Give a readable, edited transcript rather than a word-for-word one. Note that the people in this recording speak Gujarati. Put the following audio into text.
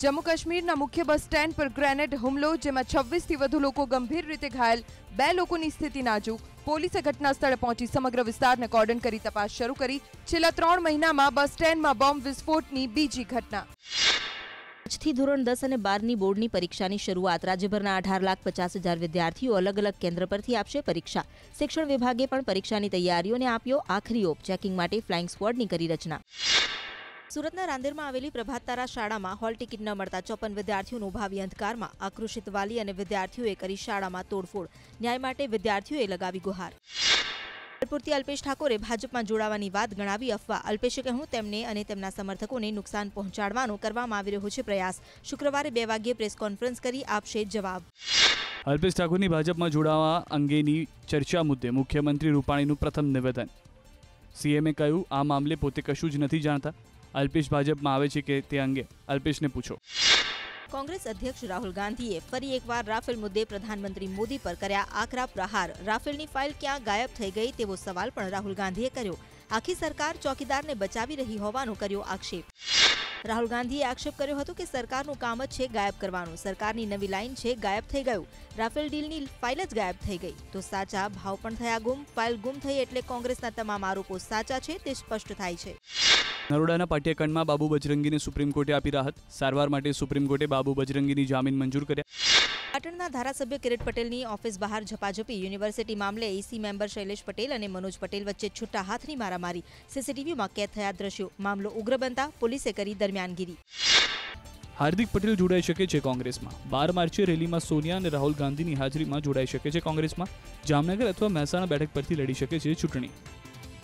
जम्मू काश्मीरना मुख्य बस स्टेન્ડ પર ગ્રેનેડ હુમલો, જેમાં 26 થી વધુ લોકો ગંભીર રીતે ઘાયલ, 2 લોકોની સ્થિતિ નાજુક। પોલીસે ઘટના સ્થળે પહોંચી સમગ્ર વિસ્તારને કોર્ડન કરી તપાસ શરૂ કરી। છેલ્લા 3 મહિનામાં બસ સ્ટેન્ડમાં બોમ્બ વિસ્ફોટની બીજી ઘટના। આજથી ધોરણ 10 અને 12ની બોર્ડની પરીક્ષાની શરૂઆત। રાજ્યભરના 18,50,000 વિદ્યાર્થીઓ અલગ અલગ કેન્દ્ર પરથી આપશે પરીક્ષા। શિક્ષણ વિભાગે પણ પરીક્ષાની તૈયારીઓને આપ્યો આખરી ઓપ। ચેકિંગ માટે ફ્લાઇંગ સ્ક્વોડની કરી રચના। સુરતના રાંદેરમાં આવેલી પ્રભાત તારા શાળામાં હોલ ટિકિટ ન મળતા 54 વિદ્યાર્થીઓનું ભાવિ અંધકારમાં। આક્રોશિત વાલી અને વિદ્યાર્થીઓએ કરી શાળામાં તોડફોડ। ન્યાય માટે વિદ્યાર્થીઓએ લગાવી ગુહાર। પૂરતી અલ્પેશ ઠાકોરે ભાજપમાં જોડાવાની વાત ગણાવી અફવા। અલ્પેશે કહ્યું તેમને અને તેમના સમર્થકોને નુકસાન પહોંચાડવાનો કરવામાં આવી રહ્યો છે પ્રયાસ। શુક્રવારે 2 વાગ્યે પ્રેસ કોન્ફરન્સ કરી આપશે જવાબ। અલ્પેશ ઠાકોરની ભાજપમાં જોડાવા અંગેની ચર્ચા મુદ્દે મુખ્યમંત્રી રૂપાણીનું પ્રથમ નિવેદન। સીએમએ કહ્યું આ મામલે પોતે કશું જ નથી જાણતા। અલ્પેશ ભાજપમાં આવે છે કે તે અંગે અલ્પેશને પૂછો। કોંગ્રેસ અધ્યક્ષ રાહુલ ગાંધીએ ફરી એકવાર રાફેલ મુદ્દે પ્રધાનમંત્રી મોદી પર કર્યા આકરા પ્રહાર। રાફેલની ફાઇલ ક્યાં ગાયબ થઈ ગઈ તેવો સવાલ પણ રાહુલ ગાંધીએ કર્યો। આખી સરકાર ચોકીદારને બચાવી રહી હોવાનો કર્યો આક્ષેપ। રાહુલ ગાંધીએ આક્ષેપ કર્યો હતો કે સરકારનું કામ જ છે ગાયબ કરવાનું। સરકારની નવી લાઇન છે ગાયબ થઈ ગયું। રાફેલ ડીલની ફાઇલ જ ગાયબ થઈ ગઈ તો સાચા ભાવ પણ થયા ગુમ। ફાઇલ ગુમ થઈ એટલે કોંગ્રેસના તમામ આરોપો સાચા છે તે સ્પષ્ટ થાય છે। નરોડાના પાટિયાકાંડમાં બાબુ બજરંગીને સુપ્રીમ કોર્ટે આપી રાહત। સારવાર માટે સુપ્રીમ કોર્ટે બાબુ બજરંગીની જામીન મંજૂર કર્યા। પાટણના ધારાસભ્ય કિરીટ પટેલની ઓફિસ બહાર ઝપાઝપી। યુનિવર્સિટી મામલે એસી મેમ્બર શૈલેષ પટેલ અને મનોજ પટેલ વચ્ચે છૂટા હાથની મારામારી। સીસીટીવીમાં કેદ થયા દ્રશ્યો। મામલો ઉગ્ર બનતા પોલીસે કરી દરમિયાનગીરી। હાર્દિક પટેલ જોડાઈ શકે છે કોંગ્રેસમાં। 12 માર્ચે રેલીમાં સોનિયા અને રાહુલ ગાંધીની હાજરીમાં જોડાઈ શકે છે કોંગ્રેસમાં। જામનગર અથવા મહેસાણા બેઠક પરથી લડી શકે છે ચૂંટણી।